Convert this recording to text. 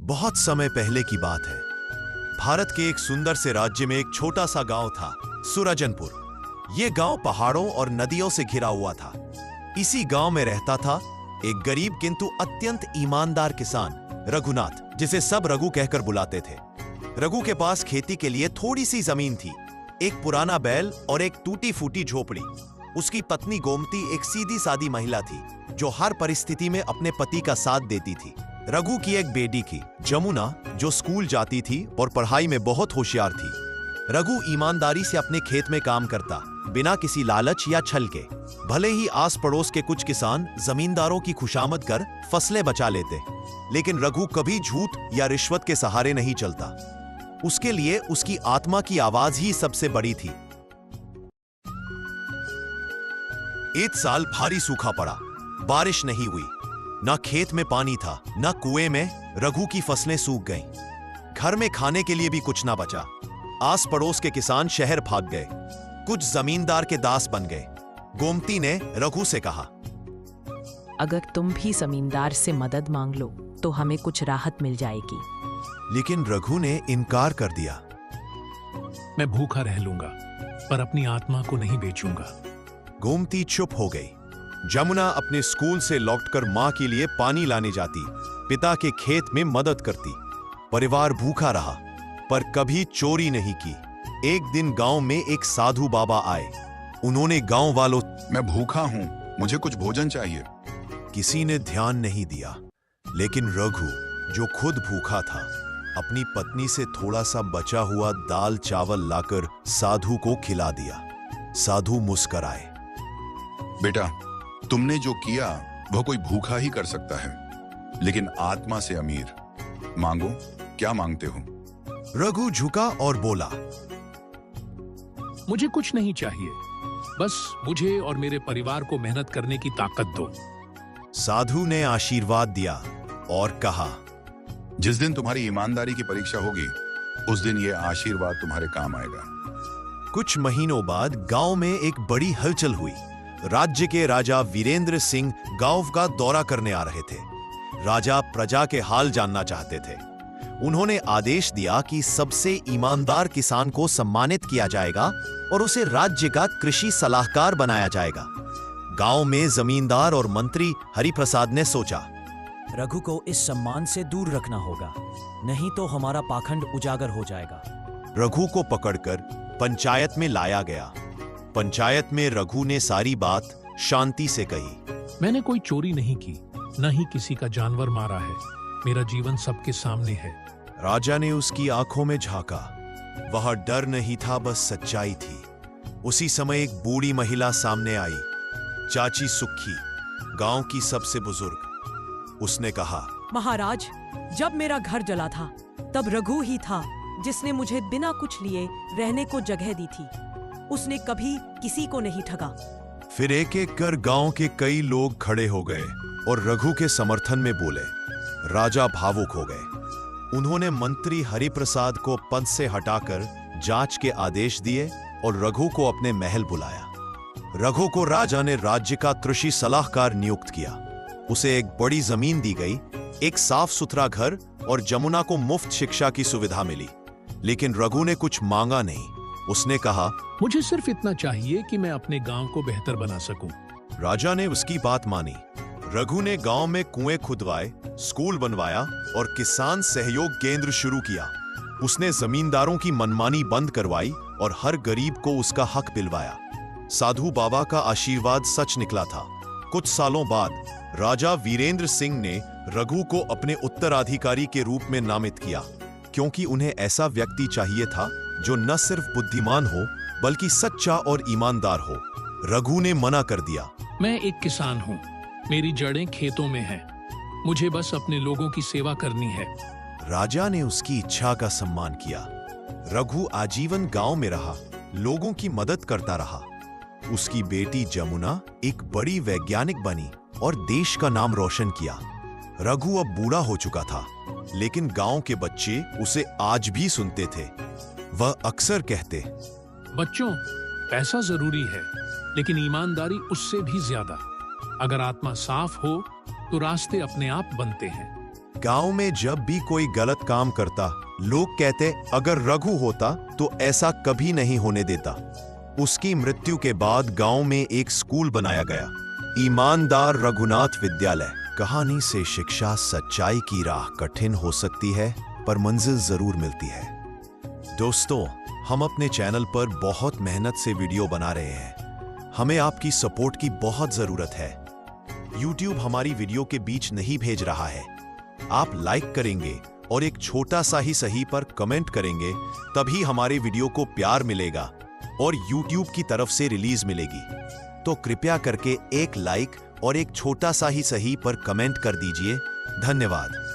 बहुत समय पहले की बात है। भारत के एक सुंदर से राज्य में एक छोटा सा गांव था, सुरजनपुर। यह गांव पहाड़ों और नदियों से घिरा हुआ था। इसी गांव में रहता था एक गरीब किंतु अत्यंत ईमानदार किसान, रघुनाथ, जिसे सब रघु कहकर बुलाते थे। रघु के पास खेती के लिए थोड़ी सी जमीन थी, एक पुराना बैल और एक टूटी फूटी झोपड़ी। उसकी पत्नी गोमती एक सीधी सादी महिला थी जो हर परिस्थिति में अपने पति का साथ देती थी। रघु की एक बेटी थी, जमुना, जो स्कूल जाती थी और पढ़ाई में बहुत होशियार थी। रघु ईमानदारी से अपने खेत में काम करता, बिना किसी लालच या छल के। भले ही आस पड़ोस के कुछ किसान जमींदारों की खुशामद कर फसलें बचा लेते, लेकिन रघु कभी झूठ या रिश्वत के सहारे नहीं चलता। उसके लिए उसकी आत्मा की आवाज ही सबसे बड़ी थी। एक साल भारी सूखा पड़ा, बारिश नहीं हुई, ना खेत में पानी था, ना कुएं में। रघु की फसलें सूख गईं। घर में खाने के लिए भी कुछ ना बचा। आस पड़ोस के किसान शहर भाग गए, कुछ जमींदार के दास बन गए। गोमती ने रघु से कहा, अगर तुम भी जमींदार से मदद मांग लो तो हमें कुछ राहत मिल जाएगी। लेकिन रघु ने इनकार कर दिया। मैं भूखा रह लूंगा, पर अपनी आत्मा को नहीं बेचूंगा। गोमती चुप हो गई। जमुना अपने स्कूल से लौटकर मां के लिए पानी लाने जाती, पिता के खेत में मदद करती। परिवार भूखा रहा, पर कभी चोरी नहीं की। एक दिन गांव में एक साधु बाबा आए। उन्होंने गांव वालों, मैं भूखा हूं, मुझे कुछ भोजन चाहिए। किसी ने ध्यान नहीं दिया, लेकिन रघु, जो खुद भूखा था, अपनी पत्नी से थोड़ा सा बचा हुआ दाल चावल लाकर साधु को खिला दिया। साधु मुस्कुराए। बेटा, तुमने जो किया वह कोई भूखा ही कर सकता है, लेकिन आत्मा से अमीर। मांगो, क्या मांगते हो? रघु झुका और बोला, मुझे कुछ नहीं चाहिए, बस मुझे और मेरे परिवार को मेहनत करने की ताकत दो। साधु ने आशीर्वाद दिया और कहा, जिस दिन तुम्हारी ईमानदारी की परीक्षा होगी, उस दिन यह आशीर्वाद तुम्हारे काम आएगा। कुछ महीनों बाद गांव में एक बड़ी हलचल हुई। राज्य के राजा वीरेंद्र सिंह गांव का दौरा करने आ रहे थे। राजा प्रजा के हाल जानना चाहते थे। उन्होंने आदेश दिया कि सबसे ईमानदार किसान को सम्मानित किया जाएगा और उसे राज्य का कृषि सलाहकार बनाया जाएगा। गांव में जमींदार और मंत्री हरिप्रसाद ने सोचा, रघु को इस सम्मान से दूर रखना होगा, नहीं तो हमारा पाखंड उजागर हो जाएगा। रघु को पकड़कर पंचायत में लाया गया। पंचायत में रघु ने सारी बात शांति से कही। मैंने कोई चोरी नहीं की, न ही किसी का जानवर मारा है। मेरा जीवन सबके सामने है। राजा ने उसकी आंखों में झांका। वह डर नहीं था, बस सच्चाई थी। उसी समय एक बूढ़ी महिला सामने आई, चाची सुक्खी, गांव की सबसे बुजुर्ग। उसने कहा, महाराज, जब मेरा घर जला था तब रघु ही था जिसने मुझे बिना कुछ लिए रहने को जगह दी थी। उसने कभी किसी को नहीं ठगा। फिर एक एक कर गांव के कई लोग खड़े हो गए और रघु के समर्थन में बोले। राजा भावुक हो गए। उन्होंने मंत्री हरिप्रसाद को पद से हटाकर जांच के आदेश दिए और रघु को अपने महल बुलाया। रघु को राजा ने राज्य का कृषि सलाहकार नियुक्त किया। उसे एक बड़ी जमीन दी गई, एक साफ सुथरा घर और जमुना को मुफ्त शिक्षा की सुविधा मिली। लेकिन रघु ने कुछ मांगा नहीं। उसने कहा, मुझे सिर्फ इतना चाहिए कि मैं अपने गांव को बेहतर बना सकूं। राजा ने उसकी बात मानी। रघु ने गांव में कुएं खुदवाए, स्कूल बनवाया और किसान सहयोग केंद्र शुरू किया। उसने जमींदारों की मनमानी बंद करवाई और हर गरीब को उसका हक दिलवाया। साधु बाबा का आशीर्वाद सच निकला था। कुछ सालों बाद राजा वीरेंद्र सिंह ने रघु को अपने उत्तराधिकारी के रूप में नामित किया, क्योंकि उन्हें ऐसा व्यक्ति चाहिए था जो न सिर्फ बुद्धिमान हो बल्कि सच्चा और ईमानदार हो। रघु ने मना कर दिया। मैं एक किसान हूँ, मेरी जड़ें खेतों में हैं। मुझे बस अपने लोगों की सेवा करनी है। राजा ने उसकी इच्छा का सम्मान किया। रघु आजीवन गांव में रहा, लोगों की मदद करता रहा। उसकी बेटी जमुना एक बड़ी वैज्ञानिक बनी और देश का नाम रोशन किया। रघु अब बूढ़ा हो चुका था, लेकिन गांव के बच्चे उसे आज भी सुनते थे। वह अक्सर कहते, बच्चों, पैसा जरूरी है, लेकिन ईमानदारी उससे भी ज्यादा। अगर आत्मा साफ हो तो रास्ते अपने आप बनते हैं। गांव में जब भी कोई गलत काम करता, लोग कहते अगर रघु होता तो ऐसा कभी नहीं होने देता। उसकी मृत्यु के बाद गांव में एक स्कूल बनाया गया, ईमानदार रघुनाथ विद्यालय। कहानी से शिक्षा, सच्चाई की राह कठिन हो सकती है पर मंजिल जरूर मिलती है। दोस्तों, हम अपने चैनल पर बहुत मेहनत से वीडियो बना रहे हैं। हमें आपकी सपोर्ट की बहुत जरूरत है। YouTube हमारी वीडियो के बीच नहीं भेज रहा है। आप लाइक करेंगे और एक छोटा सा ही सही पर कमेंट करेंगे, तभी हमारे वीडियो को प्यार मिलेगा और YouTube की तरफ से रिलीज मिलेगी। तो कृपया करके एक लाइक और एक छोटा सा ही सही पर कमेंट कर दीजिए। धन्यवाद।